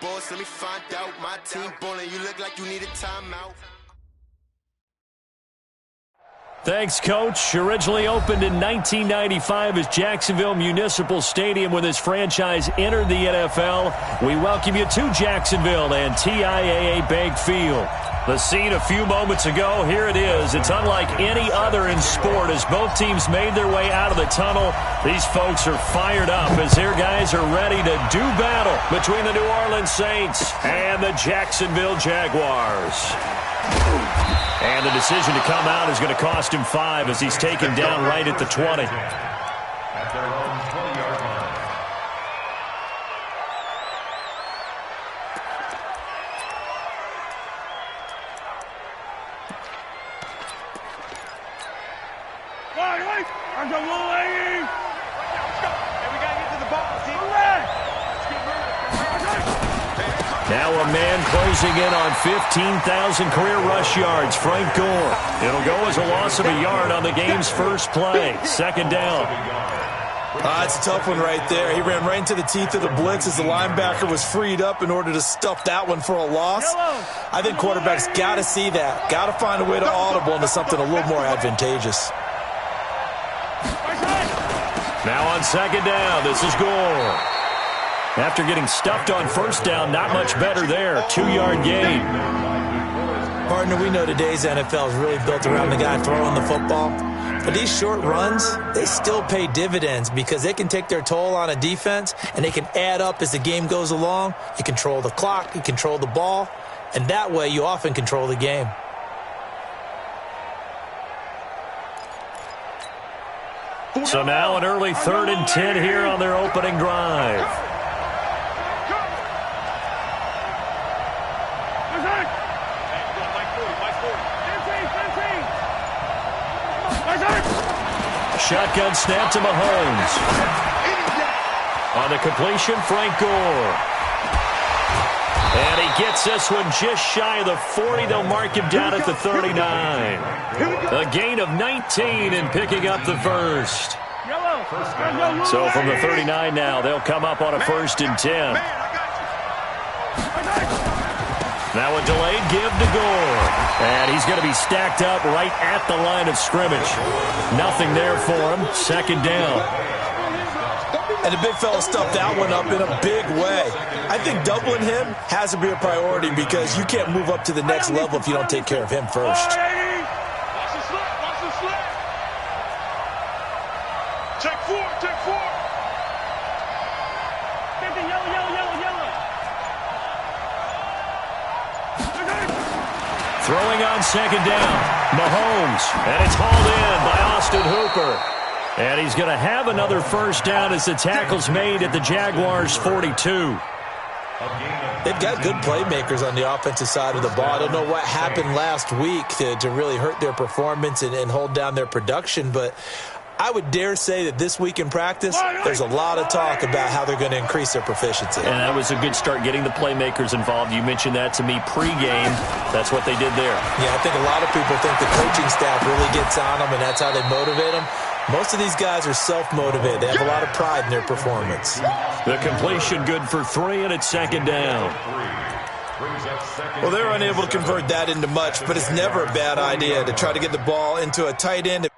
Boss, let me find out. My team ballin', you look like you need a timeout. Thanks, Coach. Originally opened in 1995 as Jacksonville Municipal Stadium when this franchise entered the NFL. We welcome you to Jacksonville and TIAA Bank Field. The scene a few moments ago, here it is. It's unlike any other in sport as both teams made their way out of the tunnel. These folks are fired up as their guys are ready to do battle between the New Orleans Saints and the Jacksonville Jaguars. And the decision to come out is going to cost him 5 as he's taken down right at the 20. At their own 20-yard line. Now a man closing in on 15,000 career rush yards, Frank Gore. It'll go as a loss of a yard on the game's first play. Second down. It's a tough one right there. He ran right into the teeth of the blitz as the linebacker was freed up in order to stuff that one for a loss. I think quarterbacks got to see that. Got to find a way to audible into something a little more advantageous. Now on second down, this is Gore. After getting stuffed on first down, not much better there. 2-yard gain. Partner, we know today's NFL is really built around the guy throwing the football. But these short runs, they still pay dividends because they can take their toll on a defense and they can add up as the game goes along. You control the clock, you control the ball, and that way you often control the game. So now an early 3rd and 10 here on their opening drive. Shotgun snap to Mahomes. On the completion, Frank Gore. And he gets this one just shy of the 40. They'll mark him down at the 39. A gain of 19 in picking up the first. So from the 39 now, they'll come up on a 1st and 10. Now a delayed give to Gore. And he's going to be stacked up right at the line of scrimmage. Nothing there for him. Second down. And the big fella stuffed that one up in a big way. I think doubling him has to be a priority because you can't move up to the next level if you don't take care of him first. Take four. Throwing on second down, Mahomes, and it's hauled in by Austin Hooper. And he's going to have another first down as the tackle's made at the Jaguars' 42. They've got good playmakers on the offensive side of the ball. I don't know what happened last week to really hurt their performance and hold down their production, but I would dare say that this week in practice, there's a lot of talk about how they're going to increase their proficiency. And that was a good start getting the playmakers involved. You mentioned that to me pregame. That's what they did there. Yeah, I think a lot of people think the coaching staff really gets on them, and that's how they motivate them. Most of these guys are self-motivated. They have a lot of pride in their performance. The completion good for 3, and it's second down. Well, they're unable to convert that into much, but it's never a bad idea to try to get the ball into a tight end.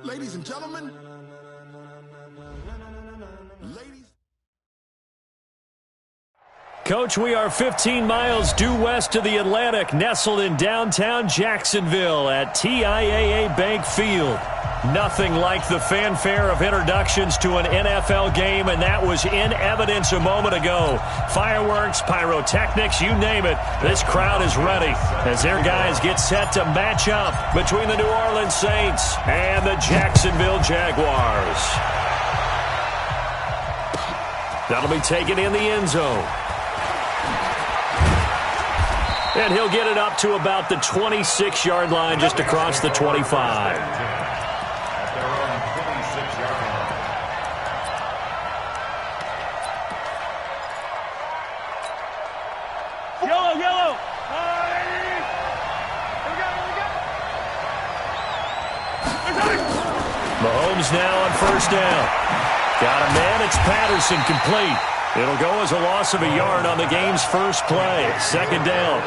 Ladies and gentlemen, ladies. Coach, we are 15 miles due west of the Atlantic, nestled in downtown Jacksonville at TIAA Bank Field. Nothing like the fanfare of introductions to an NFL game, and that was in evidence a moment ago. Fireworks, pyrotechnics, you name it. This crowd is ready as their guys get set to match up between the New Orleans Saints and the Jacksonville Jaguars. That'll be taken in the end zone. And he'll get it up to about the 26-yard line, just across the 25. At their own 26-yard line. Yellow. Mahomes now on first down. Got a man. It's Patterson, complete. It'll go as a loss of a yard on the game's first play. Second down.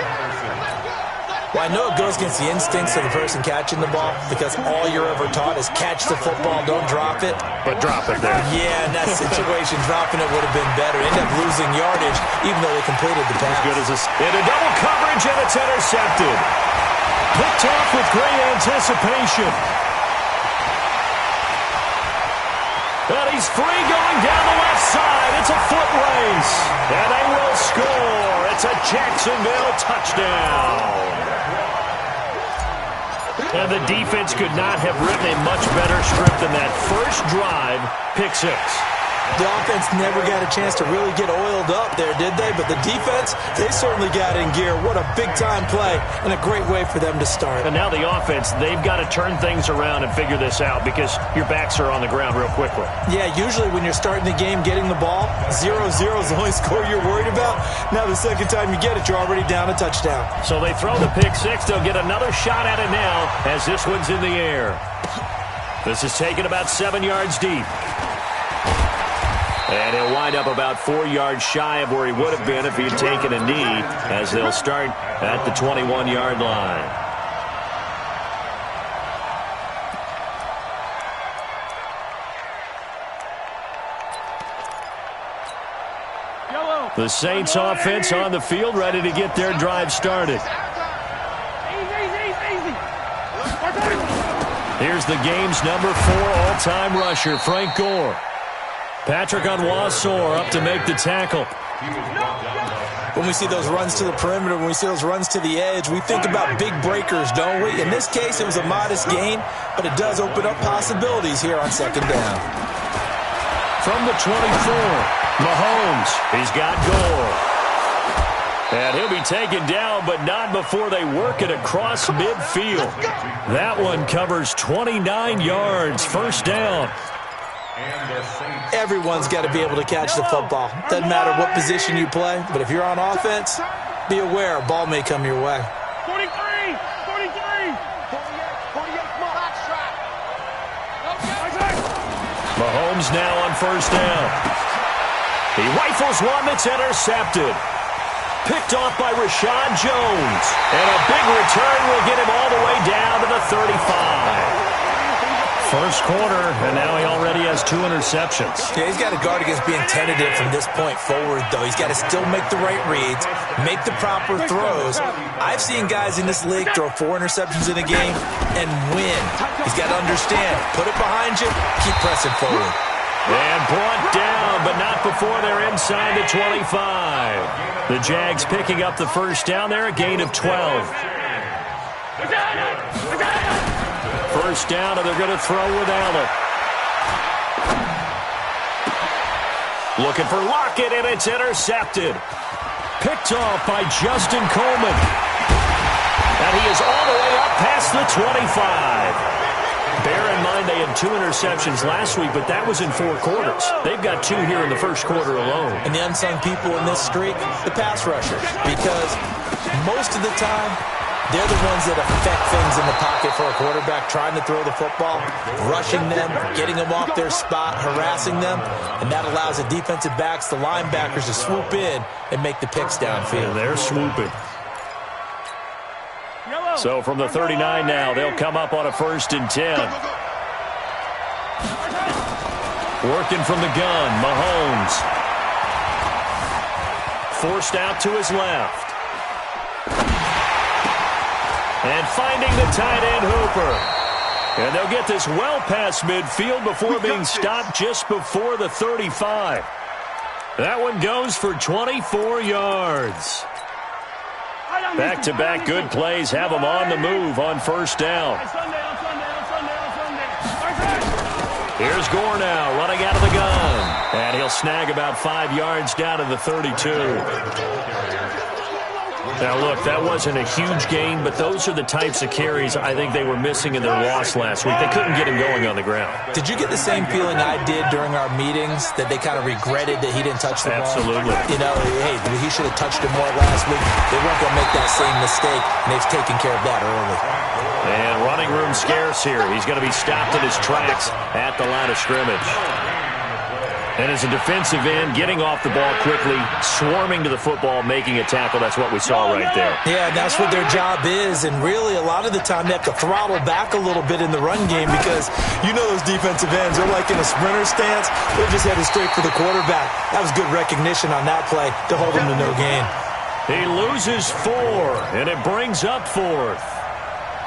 Well, I know it goes against the instincts of the person catching the ball because all you're ever taught is catch the football, don't drop it. But drop it there. Yeah, in that situation, dropping it would have been better. End up losing yardage, even though they completed the pass. As good as this. Into double coverage, and it's intercepted. Picked off with great anticipation. And he's free going down the left side. It's a foot race. And they will score. It's a Jacksonville touchdown. And the defense could not have written a much better script than that first drive, pick six. The offense never got a chance to really get oiled up there, did they? But the defense, they certainly got in gear. What a big-time play and a great way for them to start. And now the offense, they've got to turn things around and figure this out because your backs are on the ground real quickly. Yeah, usually when you're starting the game, getting the ball, 0-0 is the only score you're worried about. Now the second time you get it, you're already down a touchdown. So they throw the pick six. They'll get another shot at it now as this one's in the air. This is taken about 7 yards deep. And he'll wind up about 4 yards shy of where he would have been if he had taken a knee, as they'll start at the 21-yard line. The Saints offense on the field, ready to get their drive started. Here's the game's number 4 all-time rusher, Frank Gore. Patrick Onwuasor up to make the tackle. When we see those runs to the perimeter, when we see those runs to the edge, we think about big breakers, don't we? In this case, it was a modest gain, but it does open up possibilities here on second down. From the 24, Mahomes. He's got Gore. And he'll be taken down, but not before they work it across midfield. That one covers 29 yards, first down. Everyone's got to be able to catch the football. Doesn't matter what position you play, but if you're on offense, be aware a ball may come your way. 43. Mahomes now on first down. He rifles one that's intercepted. Picked off by Rashad Jones. And a big return will get him all the way down to the 35. First quarter, and now he already has 2 interceptions. Yeah, he's got to guard against being tentative from this point forward, though. He's got to still make the right reads, make the proper throws. I've seen guys in this league throw 4 interceptions in a game and win. He's got to understand, put it behind you, keep pressing forward. And brought down, but not before they're inside the 25. The Jags picking up the first down there, a gain of 12. First down, and they're going to throw with Allen. Looking for Lockett, and it's intercepted. Picked off by Justin Coleman. And he is all the way up past the 25. Bear in mind they had 2 interceptions last week, but that was in 4 quarters. They've got 2 here in the first quarter alone. And the unsung people in this streak, the pass rushers, because most of the time, they're the ones that affect things in the pocket for a quarterback, trying to throw the football, rushing them, getting them off their spot, harassing them, and that allows the defensive backs, the linebackers, to swoop in and make the picks downfield. Yeah, they're swooping. So from the 39 now, they'll come up on a 1st and 10. Working from the gun, Mahomes. Forced out to his left. And finding the tight end, Hooper. And they'll get this well past midfield before being stopped just before the 35. That one goes for 24 yards. Back-to-back good plays have them on the move on 1st down. Here's Gore now running out of the gun. And he'll snag about 5 yards down to the 32. Now, look, that wasn't a huge gain, but those are the types of carries I think they were missing in their loss last week. They couldn't get him going on the ground. Did you get the same feeling I did during our meetings, that they kind of regretted that he didn't touch the ball? Absolutely. You know, hey, he should have touched it more last week. They weren't going to make that same mistake, and they've taken care of that early. And running room scarce here. He's going to be stopped in his tracks at the line of scrimmage. And as a defensive end, getting off the ball quickly, swarming to the football, making a tackle, that's what we saw right there. Yeah, that's what their job is. And really, a lot of the time, they have to throttle back a little bit in the run game because you know those defensive ends are like in a sprinter stance. They're just headed straight for the quarterback. That was good recognition on that play to hold him to no gain. He loses 4, and it brings up 4th.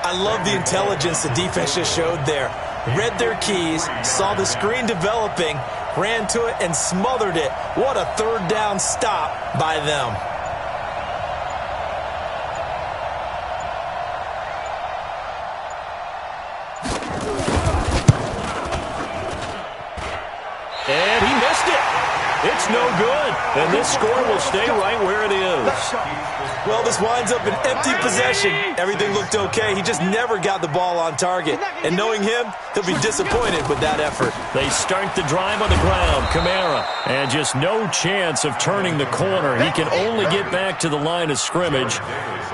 I love the intelligence the defense just showed there. Read their keys, saw the screen developing, ran to it, and smothered it. What a 3rd down stop by them. And he missed it. It's no good. And this score will stay right where it is. Well, this winds up an empty possession. Everything looked okay. He just never got the ball on target. And knowing him, he'll be disappointed with that effort. They start the drive on the ground. Kamara. And just no chance of turning the corner. He can only get back to the line of scrimmage.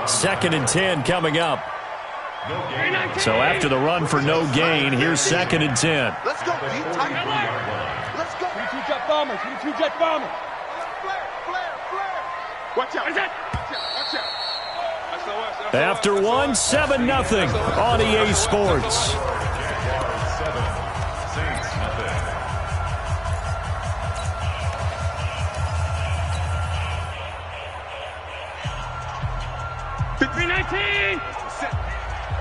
2nd and 10 coming up. So after the run for no gain, here's 2nd and 10. Let's go, D. Let's go. 2 jet bombers. 2 jet bombers. Flare. Watch out. After 1, 7-0 on EA Sports.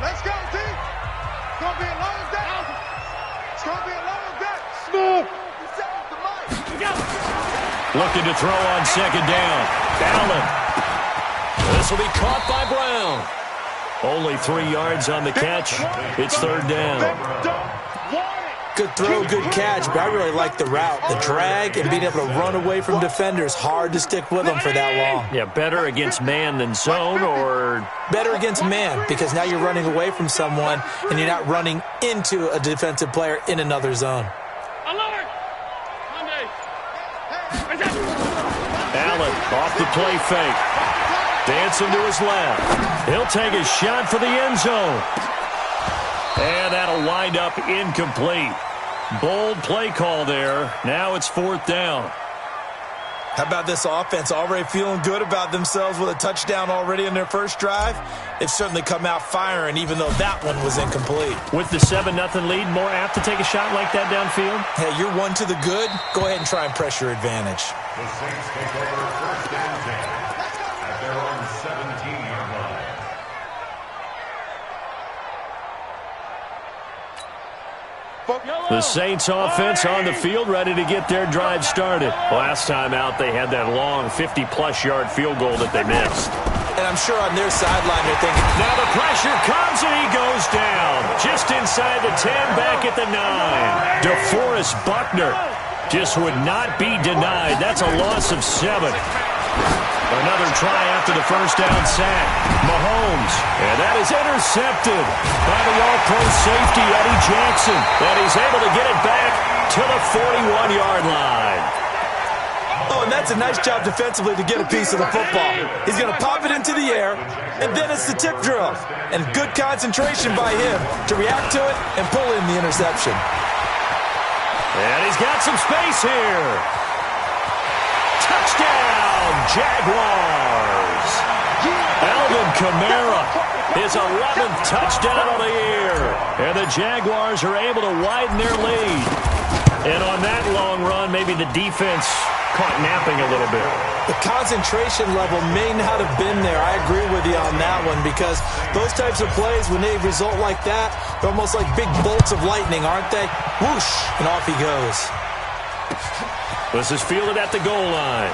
Let's go, D. It's going to be a long day. It's going to be a long day. Smooth. Looking to throw on 2nd down. Allen. This will be caught by Brown. Only 3 yards on the catch. It's 3rd down. Good throw, good catch, but I really like the route. The drag and being able to run away from defenders, hard to stick with them for that long. Yeah, better against man than zone, or better against man, because now you're running away from someone and you're not running into a defensive player in another zone. Allen off the play fake. Dancing to his left. He'll take a shot for the end zone. And that'll wind up incomplete. Bold play call there. Now it's 4th down. How about this offense? Already feeling good about themselves with a touchdown already in their first drive. They've certainly come out firing, even though that one was incomplete. With the 7-0 lead, more apt to take a shot like that downfield? Hey, you're 1 to the good. Go ahead and try and press your advantage. The Saints take over 1st and 10 at their own 17-yard line. The Saints offense on the field, ready to get their drive started. Last time out, they had that long 50-plus yard field goal that they missed. And I'm sure on their sideline they're thinking, now the pressure comes and he goes down. Just inside the 10, back at the 9. DeForest Buckner just would not be denied. That's a loss of 7. Another try after the first down sack. Mahomes, and that is intercepted by the all-pro safety, Eddie Jackson. And he's able to get it back to the 41-yard line. Oh, and that's a nice job defensively to get a piece of the football. He's going to pop it into the air, and then it's the tip drill. And good concentration by him to react to it and pull in the interception. And he's got some space here. Touchdown, Jaguars. Alvin Kamara, his 11th touchdown of the year. And the Jaguars are able to widen their lead. And on that long run, maybe the defense caught napping a little bit. The concentration level may not have been there. I agree with you on that one, because those types of plays, when they result like that, they're almost like big bolts of lightning, aren't they? Whoosh, and off he goes. This is fielded at the goal line.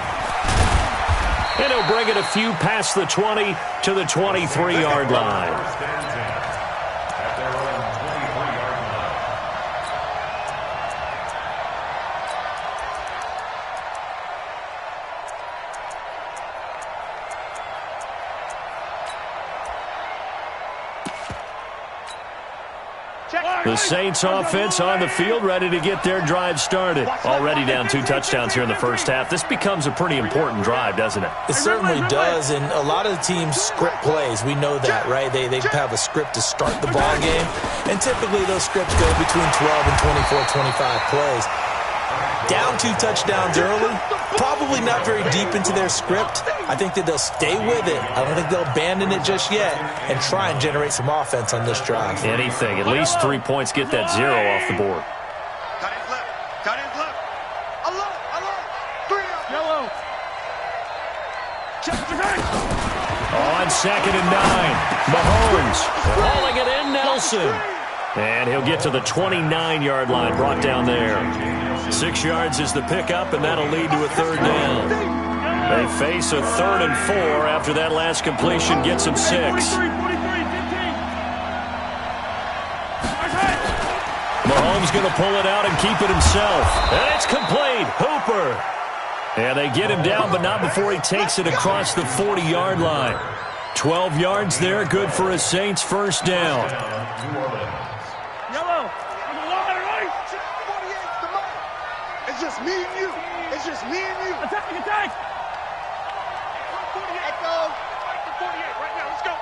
And he'll bring it a few past the 20 to the 23-yard line. The Saints offense on the field, ready to get their drive started. Already down 2 touchdowns here in the first half. This becomes a pretty important drive, doesn't it? It certainly does, and a lot of the teams script plays. We know that, right? They have a script to start the ball game, and typically those scripts go between 12 and 24, 25 plays. Down 2 touchdowns early, probably not very deep into their script. I think that they'll stay with it. I don't think they'll abandon it just yet and try and generate some offense on this drive. Anything. At least 3 points. Get that 0 off the board. Cut his left. Cut his left. Alert. 3 up. Yellow. Check the right. On 2nd and 9. Mahomes hauling it in. Nelson. And he'll get to the 29-yard line, brought down there. 6 yards is the pickup, and that'll lead to a 3rd down. They face a 3rd and 4 after that last completion gets them 6. Mahomes going to pull it out and keep it himself. And it's complete. Hooper. And they get him down, but not before he takes it across the 40-yard line. 12 yards there, good for a Saints first down. Yellow. On the line, right. 48's the mark. It's just me and you. It's just me and you. Attack. 48 goes. 48 right now. Let's go.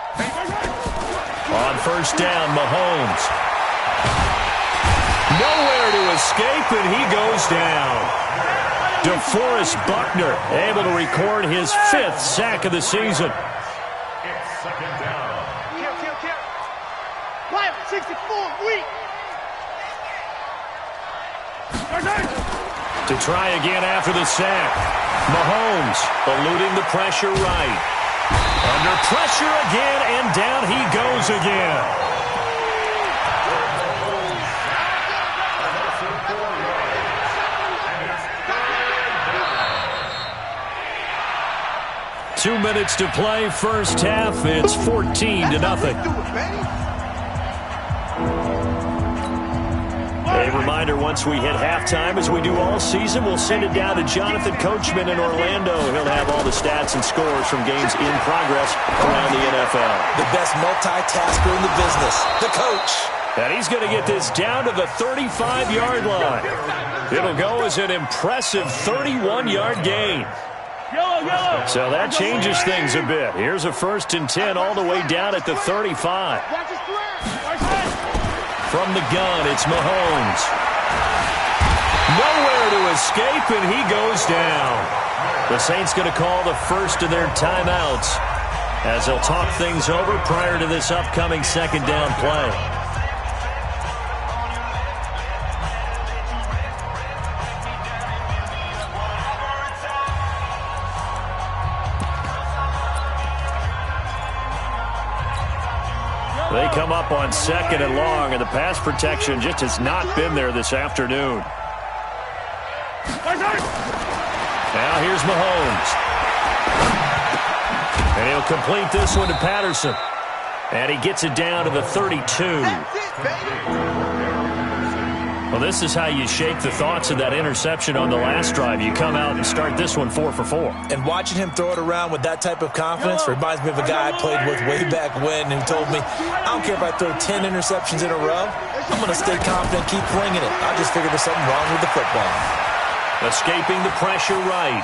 On first down, Mahomes. Nowhere to escape, and he goes down. DeForest Buckner able to record his 5th sack of the season. It's 2nd down. Kill. Live 64 weak. To try again after the sack. Mahomes eluding the pressure right. Under pressure again, and down he goes again. Two minutes to play, first half. It's 14-0. A reminder, once we hit halftime, as we do all season, we'll send it down to Jonathan Coachman in Orlando. He'll have all the stats and scores from games in progress around the NFL. The best multitasker in the business, the coach. And he's going to get this down to the 35-yard line. It'll go as an impressive 31-yard gain. Yellow. So that changes things a bit. Here's a 1st and 10 all the way down at the 35. From the gun, it's Mahomes. Nowhere to escape, and he goes down. The Saints going to call the first of their timeouts as they'll talk things over prior to this upcoming 2nd down play. They come up on 2nd and long, and the pass protection just has not been there this afternoon. Now here's Mahomes. And he'll complete this one to Patterson. And he gets it down to the 32. Well, this is how you shake the thoughts of that interception on the last drive. You come out and start this one 4 for 4. And watching him throw it around with that type of confidence reminds me of a guy I played with way back when who told me, I don't care if I throw 10 interceptions in a row. I'm going to stay confident, keep flinging it. I just figured there's something wrong with the football. Escaping the pressure right.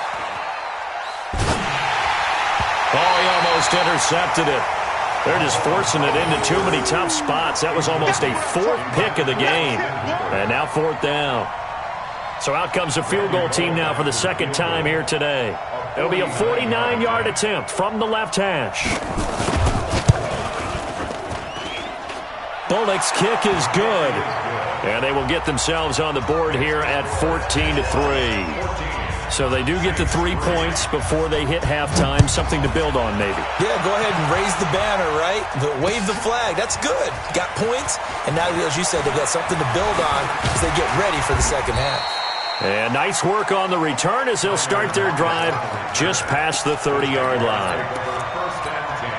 Oh, he almost intercepted it. They're just forcing it into too many tough spots. That was almost a 4th pick of the game. And now 4th down. So out comes the field goal team now for the 2nd time here today. It'll be a 49-yard attempt from the left hash. Bullock's kick is good. And they will get themselves on the board here at 14-3. So they do get the 3 points before they hit halftime. Something to build on, maybe. Yeah, go ahead and raise the banner, right? Wave the flag. That's good. Got points, and now, as you said, they've got something to build on as they get ready for the second half. And nice work on the return as they'll start their drive just past the 30-yard line. First and 10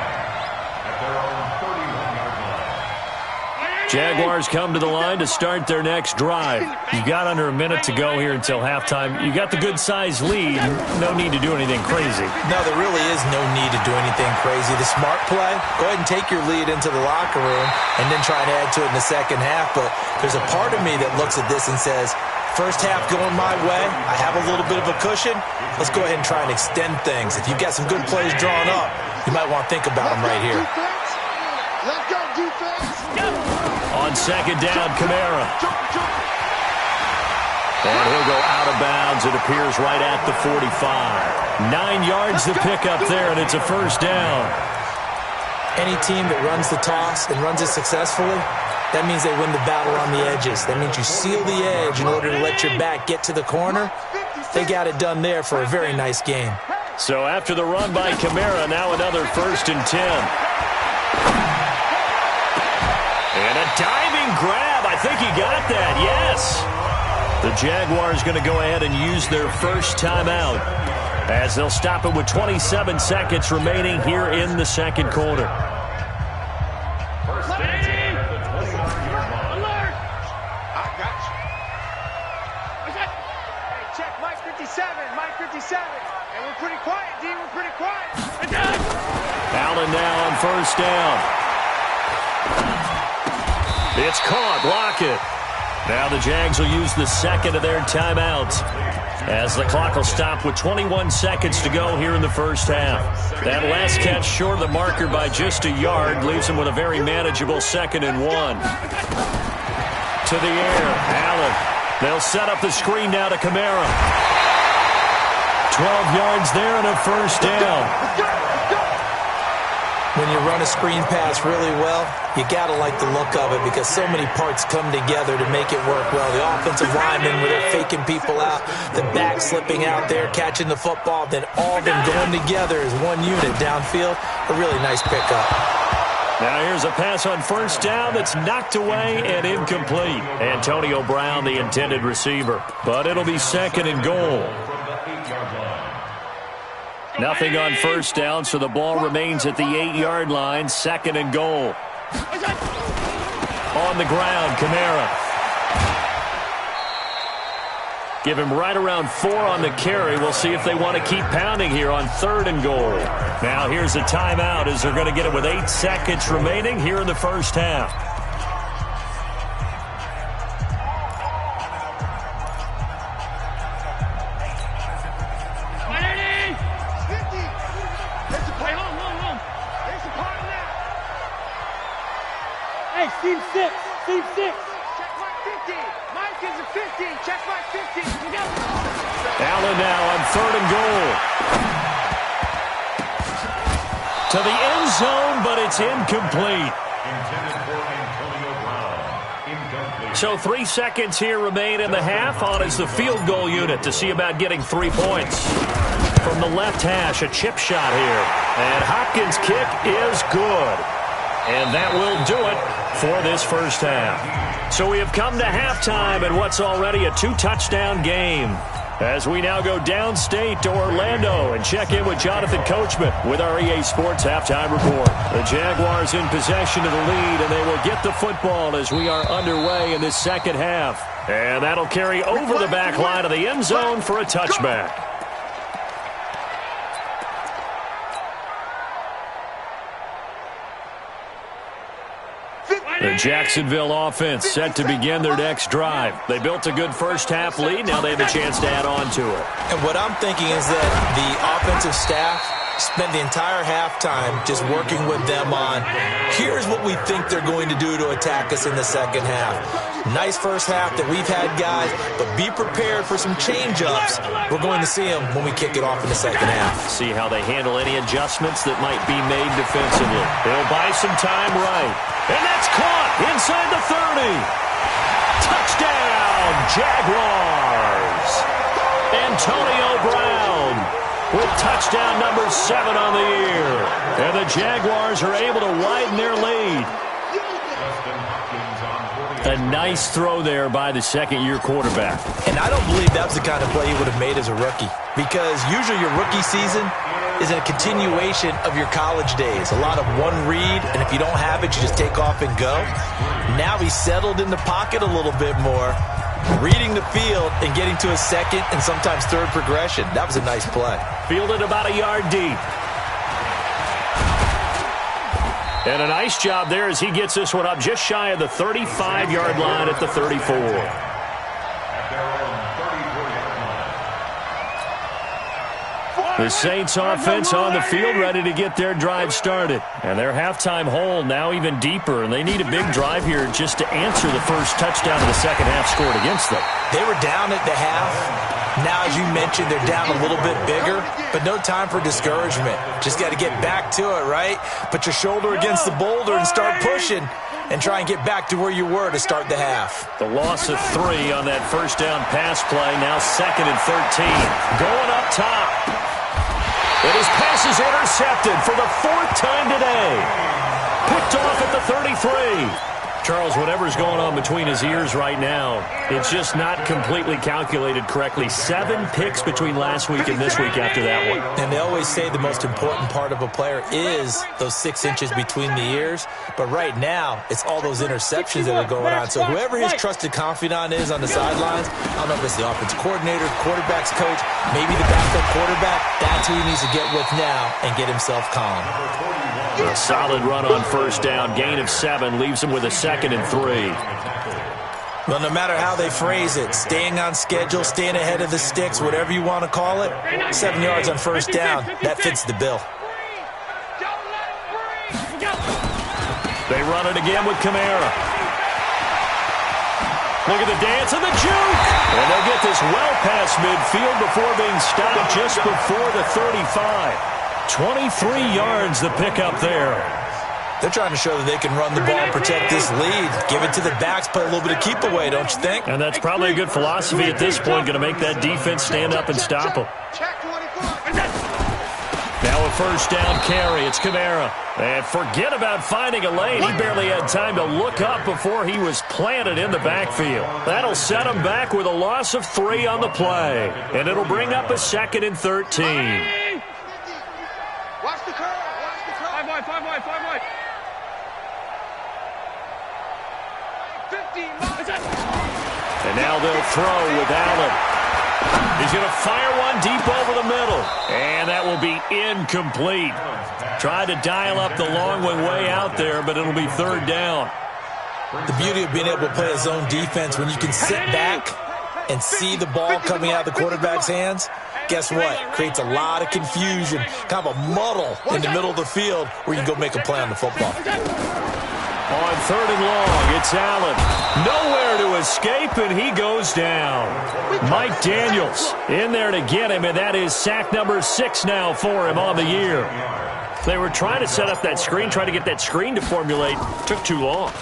at their own 31-yard line. Jaguars come to the line to start their next drive. You've got under a minute to go here until halftime. You got the good-sized lead. No need to do anything crazy. No, there really is no need to do anything crazy. The smart play, go ahead and take your lead into the locker room and then try and add to it in the second half. But there's a part of me that looks at this and says, first half going my way, I have a little bit of a cushion. Let's go ahead and try and extend things. If you've got some good plays drawn up, you might want to think about them right here. Let's go, defense. On second down, Kamara. And he'll go out of bounds. It appears right at the 45. 9 yards to pick up there, and it's a first down. Any team that runs the toss and runs it successfully, that means they win the battle on the edges. That means you seal the edge in order to let your back get to the corner. They got it done there for a very nice game. So after the run by Kamara, now another first and 10. And a diving grab. I think he got that, yes. The Jaguars going to go ahead and use their first timeout as they'll stop it with 27 seconds remaining here in the second quarter. First and 10 at the 21-yard line. Alert! I got you. Hey, check Mike 57, Mike 57. And we're pretty quiet, D. We're pretty quiet. Allen now on first down. It's caught. Lockett. Now the Jags will use the second of their timeouts as the clock will stop with 21 seconds to go here in the first half. That last catch short of the marker by just a yard leaves them with a very manageable 2nd and 1. To the air. Allen. They'll set up the screen now to Kamara. 12 yards there and a first down. When you run a screen pass really well, you got to like the look of it because so many parts come together to make it work well. The offensive linemen, where they're faking people out, the back slipping out there, catching the football, then all of them going together as one unit downfield. A really nice pickup. Now here's a pass on first down that's knocked away and incomplete. Antonio Brown, the intended receiver. But it'll be 2nd and goal. Nothing on first down, so the ball remains at the 8-yard line. 2nd and goal. On the ground, Kamara. Give him right around 4 on the carry. We'll see if they want to keep pounding here on 3rd and goal. Now here's a timeout as they're going to get it with 8 seconds remaining here in the first half. Hey, team 6. Team 6. Check Mike 50. Mike is a 50. Check Mike 50. Look out. Allen now on 3rd and goal. To the end zone, but it's incomplete. Intended for Antonio Brown. Incomplete. So 3 seconds here remain in the half. On is the field goal unit to see about getting 3 points. From the left hash, a chip shot here. And Hopkins' kick is good. And that will do it for this first half. So we have come to halftime in what's already a 2-touchdown game. As we now go downstate to Orlando and check in with Jonathan Coachman with our EA Sports Halftime Report. The Jaguars in possession of the lead, and they will get the football as we are underway in this second half. And that'll carry over the back line of the end zone for a touchback. The Jacksonville offense set to begin their next drive. They built a good first-half lead. Now they have a chance to add on to it. And what I'm thinking is that the offensive staff, spent the entire halftime just working with them on, here's what we think they're going to do to attack us in the second half. Nice first half that we've had, guys, but be prepared for some change-ups. We're going to see them when we kick it off in the second half. See how they handle any adjustments that might be made defensively. They'll buy some time right. And that's caught inside the 30. Touchdown, Jaguars. Antonio Brown with touchdown number 7 on the year. And the Jaguars are able to widen their lead. A nice throw there by the second-year quarterback. And I don't believe that was the kind of play he would have made as a rookie, because usually your rookie season is a continuation of your college days. A lot of one read, and if you don't have it, you just take off and go. Now he's settled in the pocket a little bit more, reading the field and getting to a second and sometimes third progression. That was a nice play. Fielded about a yard deep. And a nice job there as he gets this one up just shy of the 35-yard line at the 34. The Saints offense on the field ready to get their drive started. And their halftime hole now even deeper, and they need a big drive here just to answer the first touchdown of the second half scored against them. They were down at the half. Now, as you mentioned, they're down a little bit bigger, but no time for discouragement. Just got to get back to it, right? Put your shoulder against the boulder and start pushing and try and get back to where you were to start the half. The loss of 3 on that first down pass play, now 2nd and 13. Going up top. And his pass is intercepted for the 4th time today. Picked off at the 33. Charles, whatever's going on between his ears right now, it's just not completely calculated correctly. 7 picks between last week and this week after that one. And they always say the most important part of a player is those 6 inches between the ears. But right now, it's all those interceptions that are going on. So whoever his trusted confidant is on the sidelines, I don't know if it's the offensive coordinator, quarterback's coach, maybe the backup quarterback, that's who he needs to get with now and get himself calm. A solid run on first down. Gain of 7 leaves him with a 2nd and 3. Well, no matter how they phrase it, staying on schedule, staying ahead of the sticks, whatever you want to call it, 7 yards on first down, that fits the bill. They run it again with Kamara. Look at the dance and the juke. And they'll get this well past midfield before being stopped just before the 35. 23 yards the pickup there. They're trying to show that they can run the ball and protect this lead. Give it to the backs, play a little bit of keep away, don't you think? And that's probably a good philosophy at this point, going to make that defense stand up and stop them. Now a first down carry. It's Kamara. And forget about finding a lane. He barely had time to look up before he was planted in the backfield. That'll set him back with a loss of 3 on the play. And it'll bring up a 2nd and 13. Watch the curve. Watch the curve. 5 wide. 50. And now they'll throw with Allen. He's going to fire one deep over the middle. And that will be incomplete. Tried to dial up the long one way out there, but it'll be 3rd down. The beauty of being able to play a zone defense when you can sit back and see the ball coming out of the quarterback's hands, guess what? Creates a lot of confusion, kind of a muddle in the middle of the field where you can go make a play on the football. On 3rd and long, it's Allen. Nowhere to escape, and he goes down. Mike Daniels in there to get him, and that is sack number 6 now for him on the year. They were trying to set up that screen, trying to get that screen to formulate. Took too long.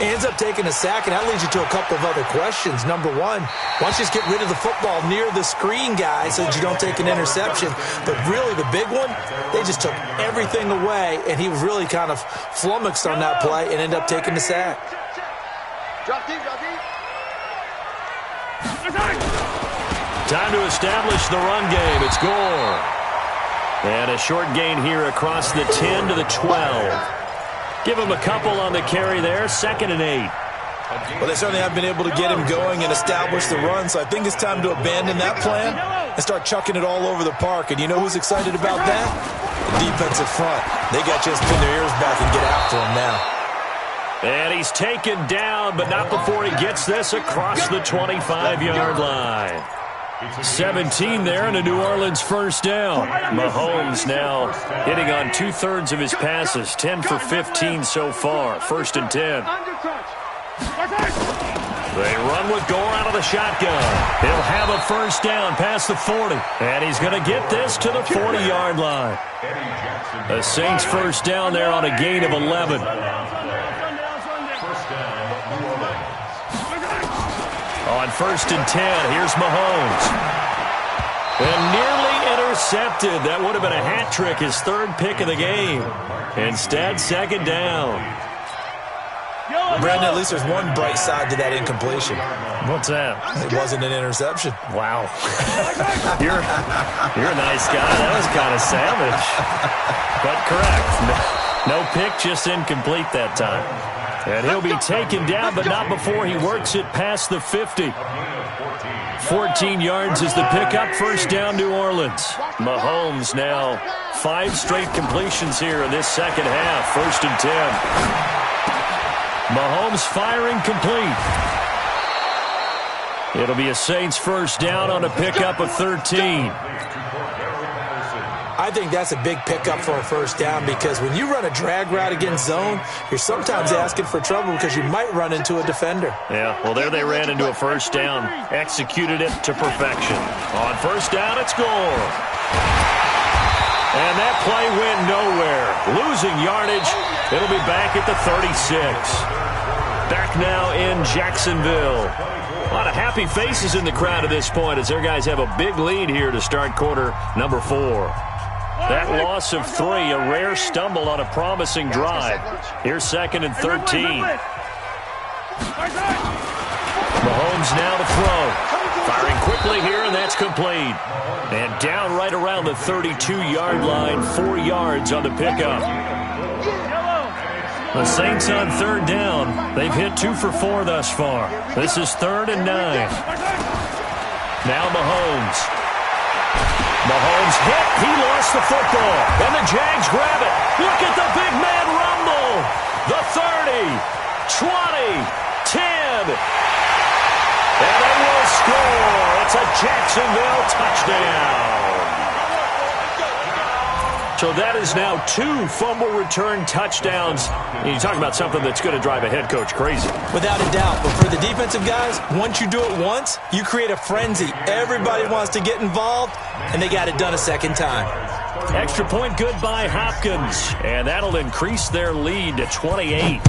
He ends up taking a sack, and that leads you to a couple of other questions. Number one, why don't you just get rid of the football near the screen guy so that you don't take an interception? But really, the big one, they just took everything away, and he was really kind of flummoxed on that play and ended up taking the sack. Drop deep. Time to establish the run game. It's Gore. And a short gain here across the 10 to the 12. Give him a couple on the carry there, 2nd and 8. Well, they certainly have been able to get him going and establish the run, so I think it's time to abandon that plan and start chucking it all over the park. And you know who's excited about that? The defensive front. They got just pin their ears back and get after him now. And he's taken down, but not before he gets this across the 25-yard line. 17 there and a New Orleans first down. Mahomes now hitting on 2/3 of his passes, 10 for 15 so far. 1st and 10. They run with Gore out of the shotgun. He'll have a first down past the 40. And he's going to get this to the 40-yard line. The Saints first down there on a gain of 11. On 1st and 10, here's Mahomes. And nearly intercepted. That would have been a hat trick, his 3rd pick of the game. Instead, 2nd down. Brandon, at least there's one bright side to that incompletion. What's that? It wasn't an interception. Wow. You're a nice guy. That was kind of savage. But correct. No pick, just incomplete that time. And he'll be taken down, but not before he works it past the 50. 14 yards is the pickup. First down, New Orleans. Mahomes now 5 straight completions here in this second half. 1st and 10. Mahomes firing complete. It'll be a Saints first down on a pickup of 13. I think that's a big pickup for a first down because when you run a drag route against zone, you're sometimes asking for trouble because you might run into a defender. Yeah, well, there they ran into a first down. Executed it to perfection. On first down, it's Gore. And that play went nowhere. Losing yardage. It'll be back at the 36. Back now in Jacksonville. A lot of happy faces in the crowd at this point as their guys have a big lead here to start quarter number 4. That loss of 3, a rare stumble on a promising drive. Here's 2nd and 13. Mahomes now to throw. Firing quickly here, and that's complete. And down right around the 32-yard line, 4 yards on the pickup. The Saints on 3rd down. They've hit 2 for 4 thus far. This is 3rd and 9. Now Mahomes. Mahomes hit. He lost the football. And the Jags grab it. Look at the big man rumble. The 30, 20, 10. And they will score. It's a Jacksonville touchdown. So that is now 2 fumble return touchdowns. You talk about something that's going to drive a head coach crazy. Without a doubt. But for the defensive guys, once you do it once, you create a frenzy. Everybody wants to get involved, and they got it done a second time. Extra point good by Hopkins. And that'll increase their lead to 28.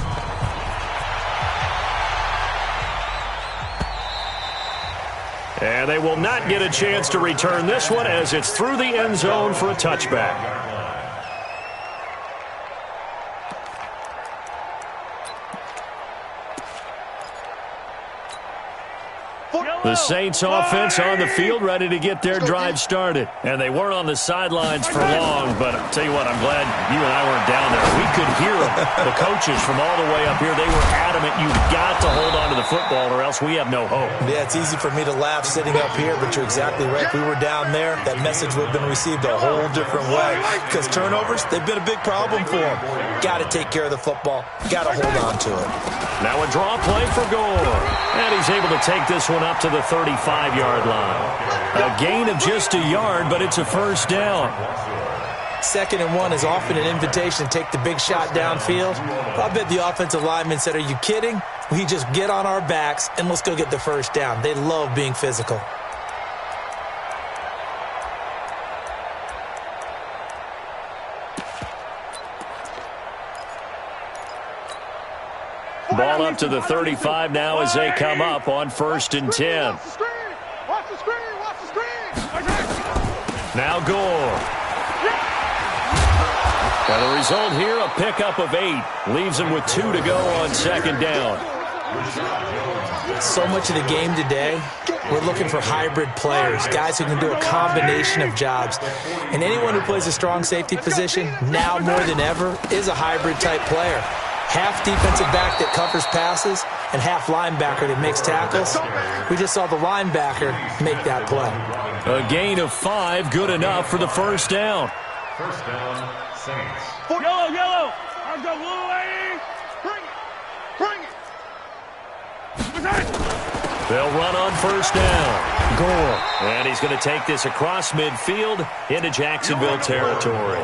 And they will not get a chance to return this one as it's through the end zone for a touchback. The Saints offense on the field ready to get their drive started. And they weren't on the sidelines for long, but I'll tell you what, I'm glad you and I weren't down there. We could hear them. The coaches from all the way up here, they were adamant you've got to hold on to the football or else we have no hope. Yeah, it's easy for me to laugh sitting up here, but you're exactly right. If we were down there, that message would have been received a whole different way. Because turnovers, they've been a big problem for them. Got to take care of the football. Got to hold on to it. Now a draw play for Gore. And he's able to take this one up to the 35-yard line. A gain of just a yard, but it's a first down. 2nd and 1 is often an invitation to take the big shot downfield. I bet the offensive lineman said, are you kidding? We just get on our backs and let's go get the first down. They love being physical. Ball up to the 35 now as they come up on 1st and 10. Watch the screen! Watch the screen! Now Gore. And the result here, a pickup of 8. Leaves them with 2 to go on 2nd down. So much of the game today, we're looking for hybrid players, guys who can do a combination of jobs. And anyone who plays a strong safety position, now more than ever, is a hybrid type player. Half defensive back that covers passes and half linebacker that makes tackles. We just saw the linebacker make that play. A gain of 5, good enough for the first down. First down, Saints. Yellow, yellow. I've got blue lady. Bring it! Bring it! They'll run on first down. Gore. And he's going to take this across midfield into Jacksonville territory.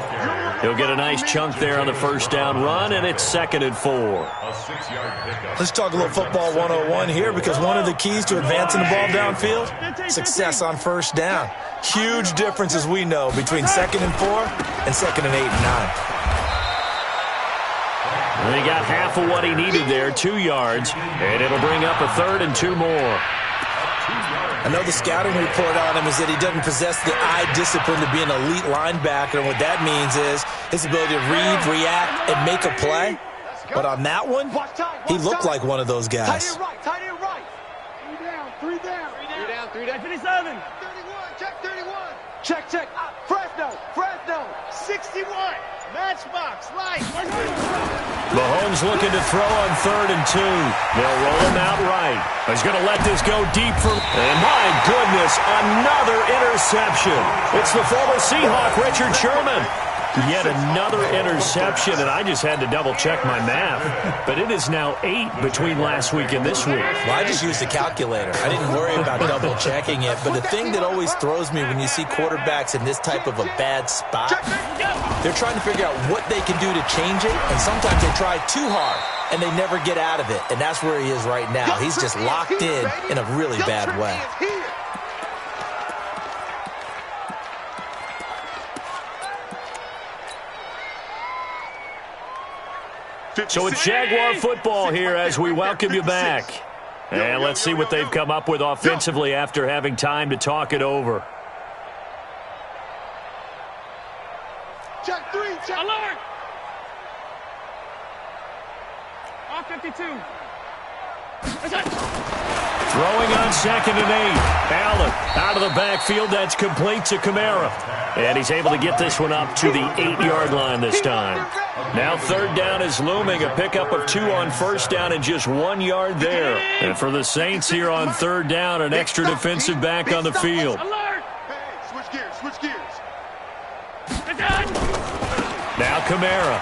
He'll get a nice chunk there on the first down run, and it's 2nd and 4. A 6-yard pickup. Let's talk a little football 101 here, because one of the keys to advancing the ball downfield, success on first down. Huge difference, as we know, between 2nd and 4 and 2nd and 8 and 9. And he got half of what he needed there, 2 yards, and it'll bring up a 3rd and 2 more. I know the scouting report on him is that he doesn't possess the eye discipline to be an elite linebacker, and what that means is his ability to read, react, and make a play. But on that one, he looked like one of those guys. Tight end right. 3 down. 57. 31, check 31. Check. Fresno, 61. Matchbox, light. Mahomes looking to throw on 3rd and 2. They'll roll him out right. He's going to let this go deep for... And my goodness, another interception. It's the former Seahawk, Richard Sherman. Yet another interception, and I just had to double-check my math. But it is now 8 between last week and this week. Well, I just used a calculator. I didn't worry about double-checking it. But the thing that always throws me when you see quarterbacks in this type of a bad spot, they're trying to figure out what they can do to change it, and sometimes they try too hard, and they never get out of it. And that's where he is right now. He's just locked in a really bad way. So it's Jaguar football here as we welcome you back. And let's see what they've come up with offensively after having time to talk it over. Check 3, check. Alert! Off 52. Throwing on 2nd and 8. Allen out of the backfield. That's complete to Kamara. And he's able to get this one up to the 8-yard line this time. Now 3rd down is looming. A pickup of 2 on 1st down and just 1 yard there. And for the Saints here on 3rd down, an extra defensive back on the field. Alert! Switch gears. Now Kamara.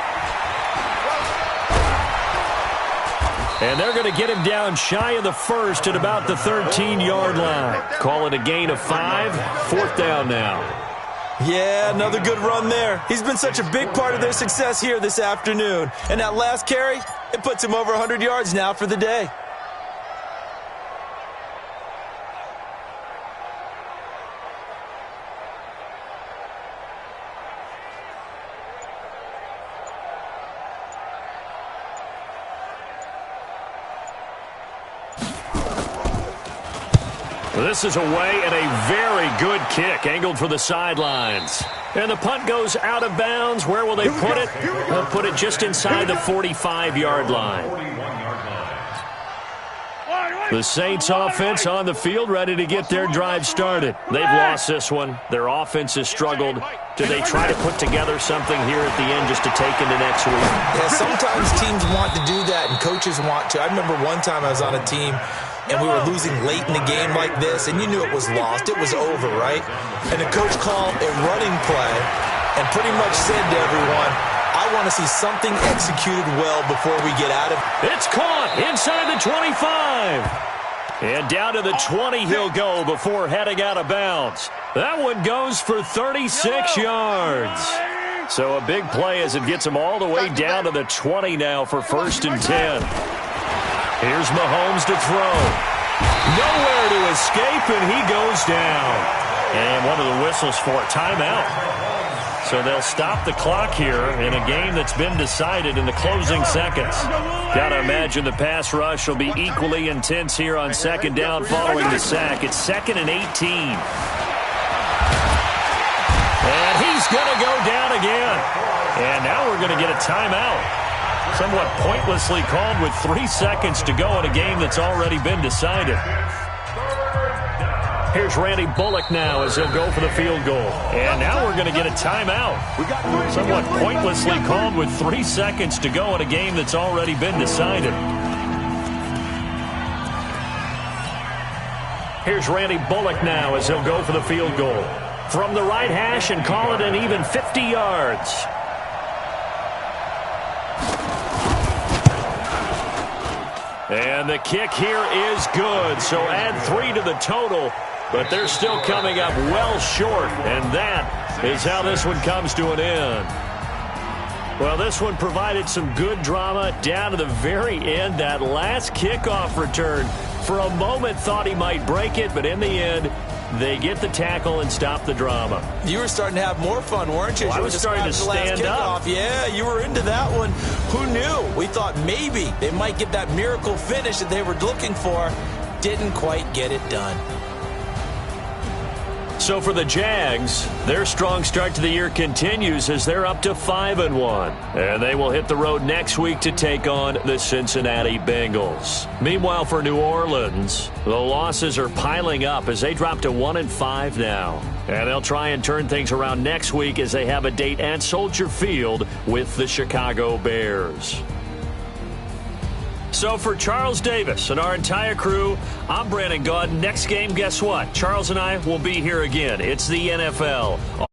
And they're going to get him down shy of the 1st at about the 13-yard line. Call it a gain of 5. 4th down now. Yeah, another good run there. He's been such a big part of their success here this afternoon. And that last carry, it puts him over 100 yards now for the day. This is away and a very good kick, angled for the sidelines. And the punt goes out of bounds. Where will they put it? They'll put it just inside the 45-yard line. The Saints offense on the field, ready to get their drive started. They've lost this one. Their offense has struggled. Do they try to put together something here at the end just to take into next week? Yeah, sometimes teams want to do that and coaches want to. I remember one time I was on a team and we were losing late in the game like this, and you knew it was lost. It was over, right? And the coach called a running play and pretty much said to everyone, I want to see something executed well before we get out of it. It's caught inside the 25. And down to the 20 he'll go before heading out of bounds. That one goes for 36 yards. So a big play as it gets him all the way down to the 20 now for 1st and 10. Here's Mahomes to throw. Nowhere to escape, and he goes down. And one of the whistles for a timeout. So they'll stop the clock here in a game that's been decided in the closing seconds. Got to imagine the pass rush will be equally intense here on 2nd down following the sack. It's 2nd and 18. And he's going to go down again. And now we're going to get a timeout. Somewhat pointlessly called with 3 seconds to go in a game that's already been decided. Here's Randy Bullock now as he'll go for the field goal. And now we're going to get a timeout. Somewhat pointlessly called with 3 seconds to go in a game that's already been decided. Here's Randy Bullock now as he'll go for the field goal. From the right hash and call it an even 50 yards. And the kick here is good. So add 3 to the total. but they're still coming up well short, and that is how this one comes to an end. Well, this one provided some good drama down to the very end. That last kickoff return, for a moment thought he might break it, but in the end, they get the tackle and stop the drama. You were starting to have more fun, weren't you? Well, I was starting to stand up. Yeah, you were into that one. Who knew? We thought maybe they might get that miracle finish that they were looking for. Didn't quite get it done. So for the Jags, their strong start to the year continues as they're up to 5-1. And they will hit the road next week to take on the Cincinnati Bengals. Meanwhile, for New Orleans, the losses are piling up as they drop to 1-5 now. And they'll try and turn things around next week as they have a date at Soldier Field with the Chicago Bears. So for Charles Davis and our entire crew, I'm Brandon Gaudin. Next game, guess what? Charles and I will be here again. It's the NFL.